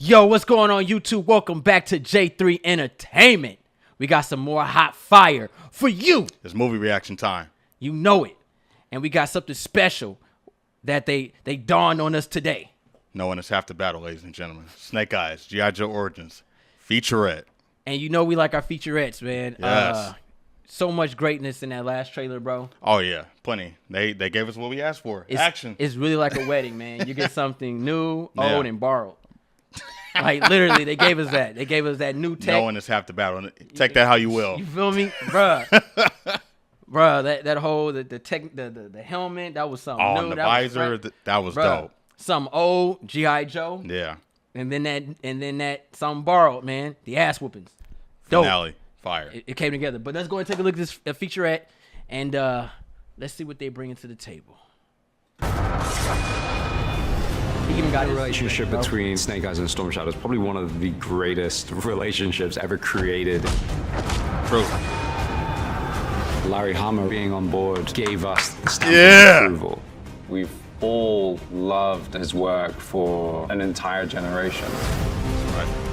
Yo, what's going on, YouTube? Welcome back to J3 Entertainment. We got some more hot fire for you. It's movie reaction time. You know it. And we got something special that they dawned on us today. Knowing it's half the battle, ladies and gentlemen. Snake Eyes, G.I. Joe Origins, featurette. And you know we like our featurettes, man. Yes. So much greatness in that last trailer, bro. Oh, yeah. Plenty. They gave us what we asked for. Action. It's really like a wedding, man. You get something new, old, and borrowed. Like, literally, they gave us that. They gave us that new tech. Knowing it's half the battle. Take that how you will. You feel me? Bruh. Bruh, that whole, the helmet, that was something new. Oh, and the visor, that was dope. Some old G.I. Joe. Yeah. And then that something borrowed, man. The ass whoopings. Dope. Finale. Fire. It came together. But let's go and take a look at this featurette, and let's see what they bring to the table. The relationship between Snake Eyes and Storm Shadow is probably one of the greatest relationships ever created. True. Larry Hama being on board gave us the stamp of approval. We've all loved his work for an entire generation.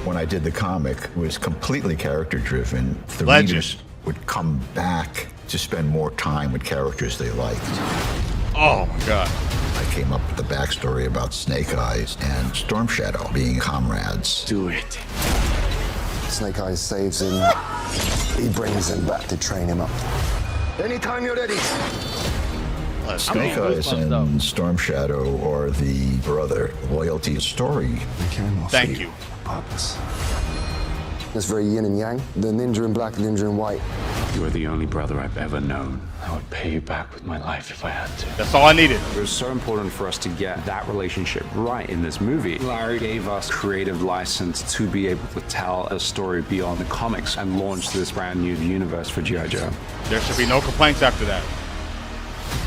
When I did the comic, it was completely character-driven. The Legend. readers would come back to spend more time with characters they liked. Oh, my God. I came up with the backstory about Snake Eyes and Storm Shadow being comrades. Do it. Snake Eyes saves him. He brings him back to train him up. Anytime you're ready. Snake Eyes and Storm Shadow are the brother loyalty story. Thank you. Purpose. It's very yin and yang. The ninja in black, ninja in white. You are the only brother I've ever known. I would pay you back with my life if I had to. That's all I needed. It was so important for us to get that relationship right in this movie. Larry gave us creative license to be able to tell a story beyond the comics and launch this brand new universe for G.I. Joe. There should be no complaints after that.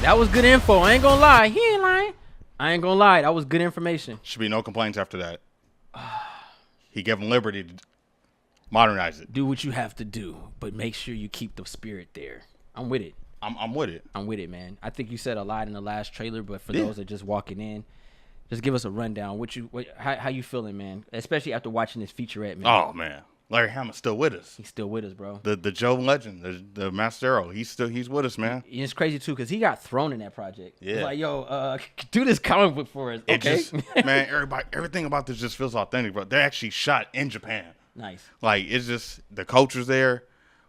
That was good info. I ain't gonna lie. He ain't lying. I ain't gonna lie. That was good information. Should be no complaints after that. He gave him liberty to modernize it. Do what you have to do, but make sure you keep the spirit there. I'm with it. I'm with it. I'm with it, man. I think you said a lot in the last trailer, but for those that are just walking in, just give us a rundown. How you feeling, man? Especially after watching this featurette, man. Oh, man. Larry Hama's still with us. He's still with us, bro. The Joe legend, the Mastero, he's with us, man. And it's crazy too, because he got thrown in that project. Yeah. It's like, yo, do this comic book for us. Okay. Man, everything about this just feels authentic, bro. They actually shot in Japan. Nice. Like, it's just the culture's there.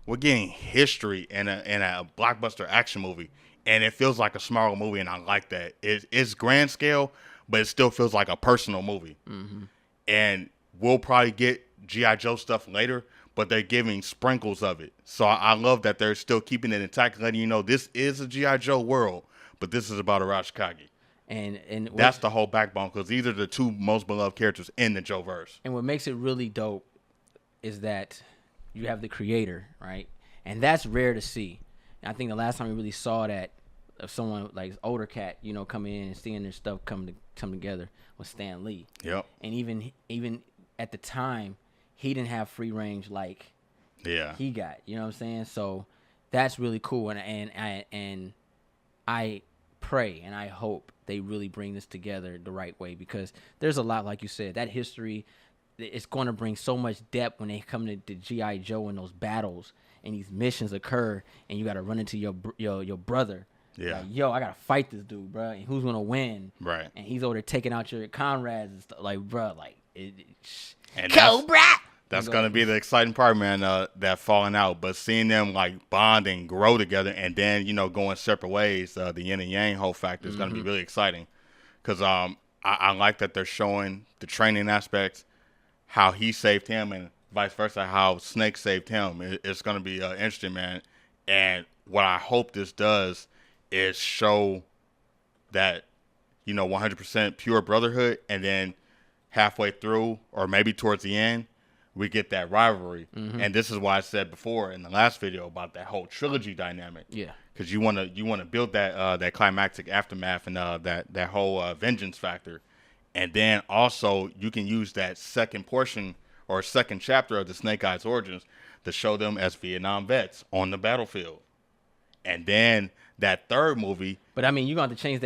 We're getting history in a blockbuster action movie, and it feels like a smaller movie, and I like that. It's grand scale, but it still feels like a personal movie. Mm-hmm. And we'll probably get G.I. Joe stuff later, but they're giving sprinkles of it. So I love that they're still keeping it intact, letting you know this is a G.I. Joe world, but this is about Arashikage. And that's the whole backbone, because these are the two most beloved characters in the Joe-verse. And what makes it really dope is that you have the creator, right? And that's rare to see. And I think the last time we really saw that of someone like older cat, coming in and seeing their stuff come together was Stan Lee. Yep. And even at the time, he didn't have free range like he got. You know what I'm saying? So that's really cool. And I pray and I hope they really bring this together the right way, because there's a lot, like you said, that history. It's going to bring so much depth when they come to G.I. Joe and those battles and these missions occur, and you got to run into your brother. Yeah. Like, yo, I got to fight this dude, bro. And who's going to win? Right. And he's over there taking out your comrades and stuff. Like, bro, like, Cobra! That's going to be the exciting part, man, that falling out. But seeing them, like, bond and grow together and then, going separate ways, the yin and yang whole factor is going to be really exciting. Because I like that they're showing the training aspects, how he saved him, and vice versa, how Snake saved him. It's going to be interesting, man. And what I hope this does is show that, 100% pure brotherhood, and then halfway through, or maybe towards the end, we get that rivalry. Mm-hmm. And this is why I said before in the last video about that whole trilogy dynamic. Yeah. Because you want to build that climactic aftermath and that whole vengeance factor. And then also you can use that second portion or second chapter of the Snake Eyes Origins to show them as Vietnam vets on the battlefield. And then that third movie. But I mean, you're going to have to change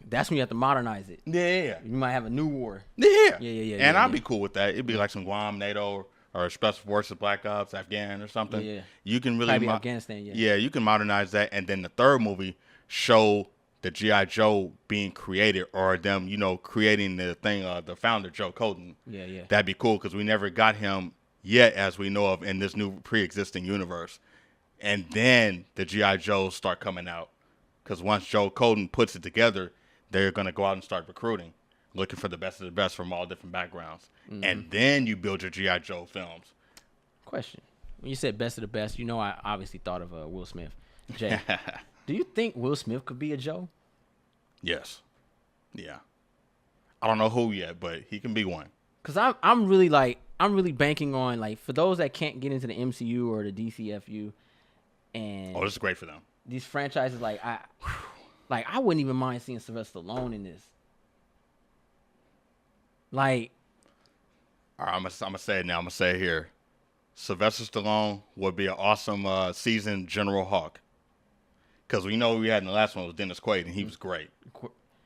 that's when you have to modernize it. Yeah. You might have a new war. Yeah. Yeah. And I'd be cool with that. It'd be like some Guam, NATO, or Special Forces, Black Ops, Afghan or something. Yeah. You can really Afghanistan, Yeah, you can modernize that, and then the third movie show the G.I. Joe being created, or them, creating the thing, the founder, Joe Coden. Yeah. That'd be cool, because we never got him yet, as we know of, in this new pre-existing universe. And then the G.I. Joes start coming out, because once Joe Coden puts it together, they're going to go out and start recruiting, looking for the best of the best from all different backgrounds. Mm-hmm. And then you build your G.I. Joe films. Question. When you said best of the best, I obviously thought of Will Smith. Jay, do you think Will Smith could be a Joe? Yes. Yeah. I don't know who yet, but he can be one. Because I'm really banking on, like, for those that can't get into the MCU or the DCFU, and this is great for them. These franchises, I wouldn't even mind seeing Sylvester Stallone in this. Like, all right, I'm gonna say it now. I'm gonna say it here. Sylvester Stallone would be an awesome seasoned General Hawk, because we know we had in the last one was Dennis Quaid, and he was great.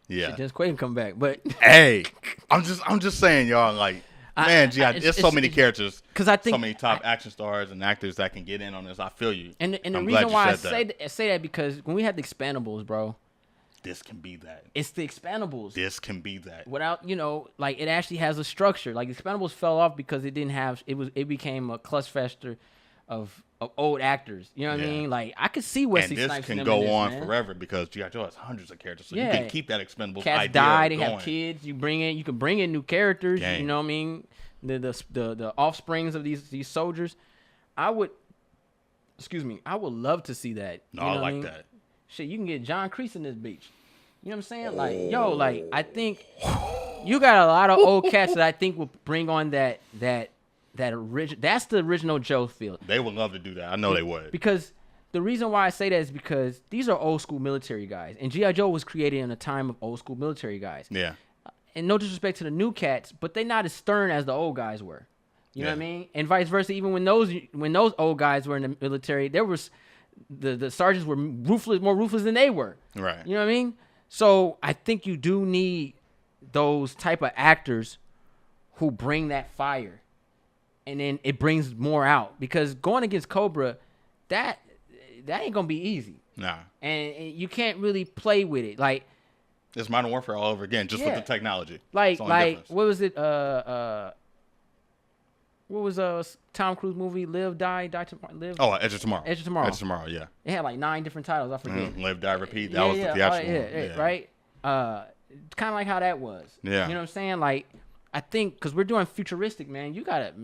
Yeah, Dennis Quaid can come back, but hey, I'm just saying, y'all, like, man, there's so many characters, because I think so many top action stars and actors that can get in on this. I feel you, and the reason why I say that because when we had the Expendables, bro, this can be that. It's the Expendables. This can be that. Without, like, it actually has a structure. Like, Expendables fell off because it didn't have. It became a clusterfester of old actors. You know what I mean? Like, I could see Wesley Snipes. And this can go on forever, because G.I. Joe has hundreds of characters, so you can keep that Expendables Cats idea die. They going. have kids. You can bring in new characters. You know what I mean? The offsprings of these soldiers. I would love to see that. No, I like that. Shit, you can get John Kreese in this beach. You know what I'm saying? Like, I think you got a lot of old cats that I think will bring on that original. That's the original Joe feel. They would love to do that. I know they would. Because the reason why I say that is because these are old school military guys, and G.I. Joe was created in a time of old school military guys. Yeah. And no disrespect to the new cats, but they're not as stern as the old guys were. You know what I mean? And vice versa. Even when those old guys were in the military, there was the sergeants were more ruthless than they were. Right. You know what I mean? So I think you do need those type of actors who bring that fire, and then it brings more out. Because going against Cobra, that ain't gonna be easy. Nah. And you can't really play with it. Like, it's Modern Warfare all over again, just with the technology. Like what was it? What was Tom Cruise movie? Live, Die Tomorrow. Live. Oh, Edge of Tomorrow. Edge of Tomorrow. Edge of Tomorrow. Yeah. It had like 9 different titles. I forget. Live, Die, Repeat. That was the theatrical one. Yeah, right. Kind of like how that was. Yeah. You know what I'm saying? Like, I think because we're doing futuristic, man. You gotta,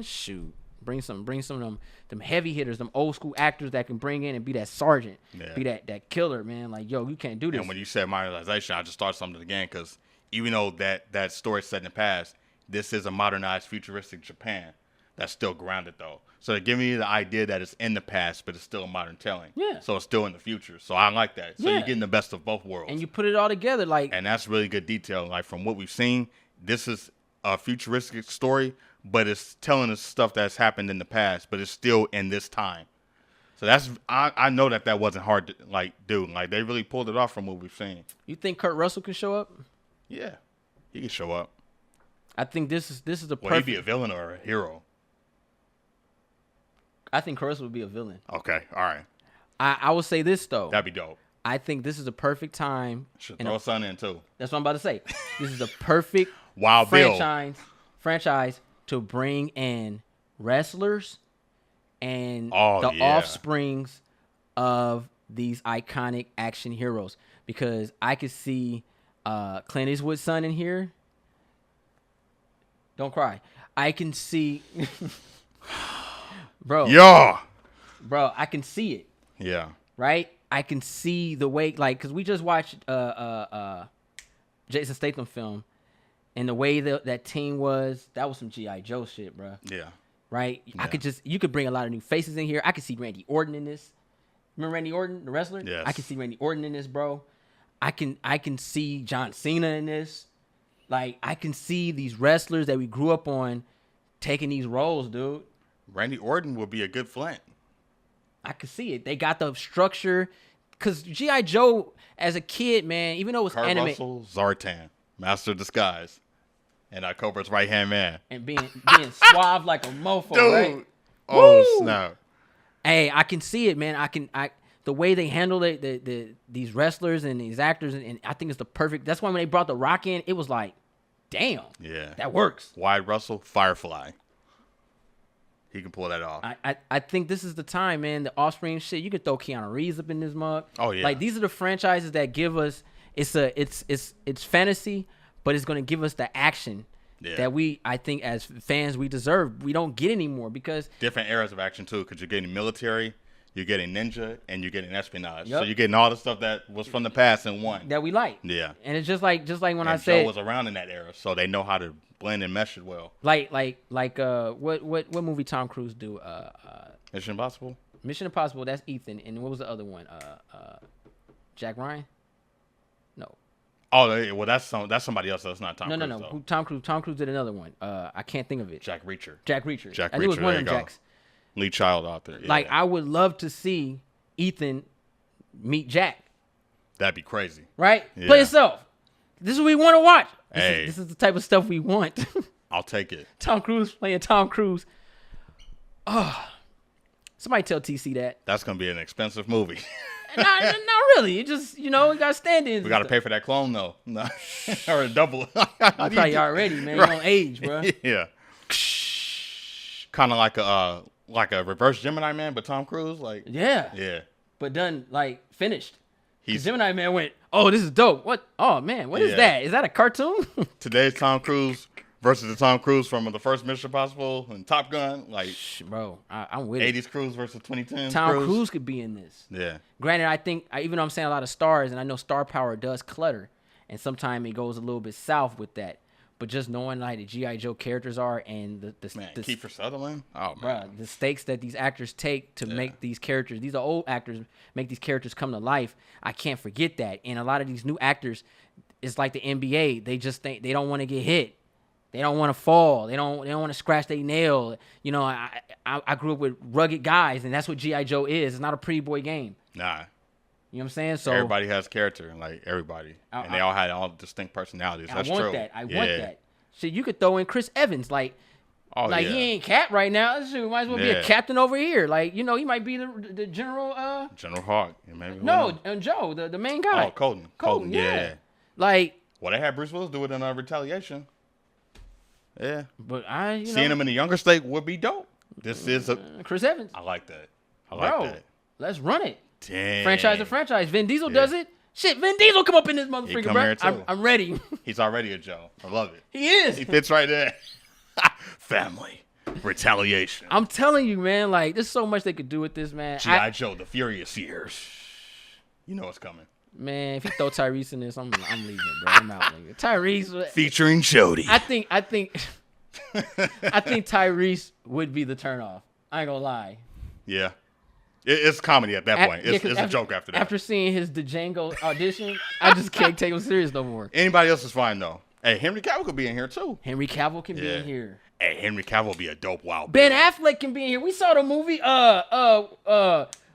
shoot. Bring some of them heavy hitters, them old school actors that can bring in and be that sergeant, be that killer, man. Like, yo, you can't do this. And when you said modernization, I just started something again, because even though that story set in the past, this is a modernized futuristic Japan that's still grounded, though. So they're giving you the idea that it's in the past, but it's still a modern telling. Yeah. So it's still in the future. So I like that. So you're getting the best of both worlds. And you put it all together, like. And that's really good detail. Like, from what we've seen, this is a futuristic story, but it's telling us stuff that's happened in the past, but it's still in this time. So that's I know that wasn't hard to do. Like, they really pulled it off from what we've seen. You think Kurt Russell can show up? Yeah, he can show up. I think this is the perfect. Well, he'd be a villain or a hero. I think Kurt Russell would be a villain. Okay, all right. I will say this though. That'd be dope. I think this is the perfect time. Should throw son in too. That's what I'm about to say. This is the perfect Wild franchise to bring in wrestlers and the offsprings of these iconic action heroes, because I could see Clint Eastwood's son in here. Don't cry. I can see, bro. Yeah. Bro, I can see it. Yeah. Right? I can see the way, like, because we just watched Jason Statham film, and the way that team was, that was some G.I. Joe shit, bro. Yeah. Right? Yeah. You could bring a lot of new faces in here. I could see Randy Orton in this. Remember Randy Orton, the wrestler? Yes. I can see Randy Orton in this, bro. I can see John Cena in this. Like, I can see these wrestlers that we grew up on taking these roles, dude. Randy Orton would be a good Flint. I could see it. They got the structure. Because G.I. Joe, as a kid, man, even though it was Kurt anime. Russell, Zartan, Master of Disguise, and Cobra's right-hand man. And being suave like a mofo, Dude. right? Oh, Woo! snap. Hey, I can see it, man. The way they handle these wrestlers and these actors, and I think it's the perfect. That's why when they brought The Rock in, it was like, damn. Yeah. That works. Wyatt Russell, Firefly. He can pull that off. I think this is the time, man. The Offspring shit. You could throw Keanu Reeves up in this mug. Oh yeah. Like these are the franchises that give us. It's fantasy, but it's gonna give us the action that I think as fans we deserve. We don't get anymore because different eras of action too. Because you're getting military, you're getting ninja, and you're getting espionage. Yep. So you're getting all the stuff that was from the past in one. that we like. Yeah. And it's just like when And I Joe said was around in that era, so they know how to blend and mesh it well. like what movie Tom Cruise do? Mission Impossible. Mission Impossible. That's Ethan. And what was the other one? Jack Ryan. No. Oh, well, that's somebody else. That's not Tom Cruise. No. Though. Tom Cruise did another one. I can't think of it. Jack Reacher. Jack Reacher. Jack I knew it was Reacher, one there of you them go. Jacks. Lee Child author. Yeah. Like I would love to see Ethan meet Jack. That'd be crazy. Right? Yeah. Play yourself. This is what we want to watch. Hey. This is the type of stuff we want. I'll take it. Tom Cruise playing Tom Cruise. Oh, somebody tell TC that. That's gonna be an expensive movie. not really. It just, we got stand-ins. We got to pay for that clone though, or a double. You probably already, man. Right. You on age, bro. Yeah. Kind of like a reverse Gemini Man, but Tom Cruise, like. Yeah. Yeah. But done finished. He's Gemini Man went, oh, this is dope. What? Oh man, what is that? Is that a cartoon? Today's Tom Cruise versus the Tom Cruise from the first Mission Impossible and Top Gun, like. Bro, I'm with 80s Cruise versus 2010s. Tom Cruise could be in this. Yeah. Granted, I think even though I'm saying a lot of stars, and I know star power does clutter, and sometimes it goes a little bit south with that. But just knowing like the G.I. Joe characters are and the Kiefer Sutherland. Oh man, bro, the stakes that these actors take to make these characters, these are old actors, make these characters come to life. I can't forget that. And a lot of these new actors, it's like the NBA. They just think they don't want to get hit. They don't want to fall. They don't want to scratch their nail. I grew up with rugged guys, and that's what G.I. Joe is. It's not a pretty boy game. Nah. You know what I'm saying? So everybody has character, like everybody, and they all had all distinct personalities. That's true. I want that. Shit, you could throw in Chris Evans, he ain't Cap right now. Shit, might as well be a captain over here. He might be the general. General Hawk, maybe. No, and Joe, the main guy. Oh, Colton, yeah. Well, they had Bruce Willis do it in Retaliation. Yeah, but seeing him in a younger state would be dope. This is Chris Evans. I like that. That. Let's run it. Damn. Franchise to franchise. Vin Diesel does it. Shit, Vin Diesel come up in this motherfucker, bro. I'm ready. He's already a Joe. I love it. He is. He fits right there. Family. Retaliation. I'm telling you, man. There's so much they could do with this, man. G.I. Joe, the Furious Years. You know what's coming. Man, if you throw Tyrese in this, I'm leaving, bro. I'm out, nigga. Tyrese featuring Jody. I think Tyrese would be the turnoff. I ain't gonna lie. Yeah. It's comedy at that point. It's a joke after that. After seeing his Django audition, I just can't take him serious no more. Anybody else is fine, though. Hey, Henry Cavill could be in here, too. Henry Cavill can be in here. Hey, Henry Cavill would be a dope wild Ben Affleck can be in here. We saw the movie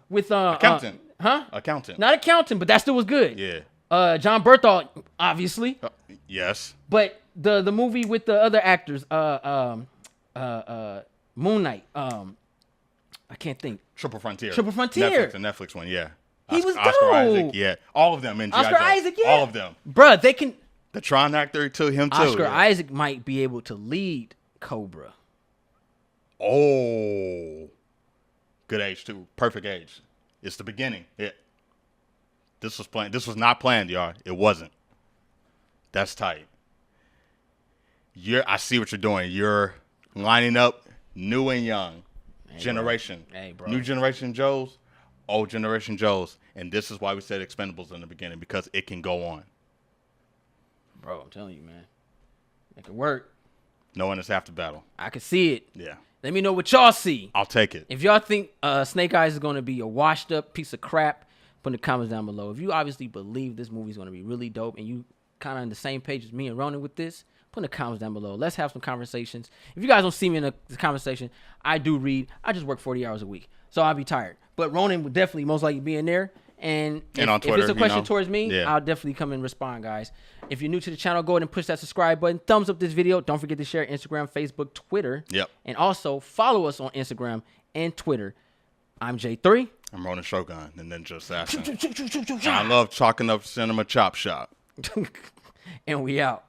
with Accountant. Accountant. Not Accountant, but that still was good. Yeah. John Berthold, obviously. Yes. But the movie with the other actors, Moon Knight, I can't think. Triple Frontier. Netflix, the Netflix one, yeah. He was dope. Oscar Isaac, yeah. All of them in G.I. Oscar Joe. Isaac, yeah. All of them. Bruh, they can. The Tron actor, too, him too. Oscar Isaac might be able to lead Cobra. Oh. Good age, too. Perfect age. It's the beginning. This was planned. This was not planned, y'all. It wasn't. That's tight. I see what you're doing. You're lining up new and young. Generation. Hey, bro. New generation Joes, old generation Joes. And this is why we said Expendables in the beginning, because it can go on. Bro, I'm telling you, man. It could work. No one is half the battle. I can see it. Yeah. Let me know what y'all see. I'll take it. If y'all think Snake Eyes is going to be a washed up piece of crap, put in the comments down below. If you obviously believe this movie is going to be really dope and you kind of on the same page as me and Ronan with this, put in the comments down below. Let's have some conversations. If you guys don't see me in the conversation, I do read. I just work 40 hours a week, so I'll be tired. But But Ronin would definitely most likely be in there. And on Twitter, if it's a question towards me, yeah. I'll definitely come and respond, guys. If you're new to the channel, go ahead and push that subscribe button. Thumbs up this video. Don't forget to share Instagram, Facebook, Twitter. Yep. And also follow us on Instagram and Twitter. I'm J3. I'm Ronin Shogun, and then just asking. I love chalking up cinema chop shop. And we out.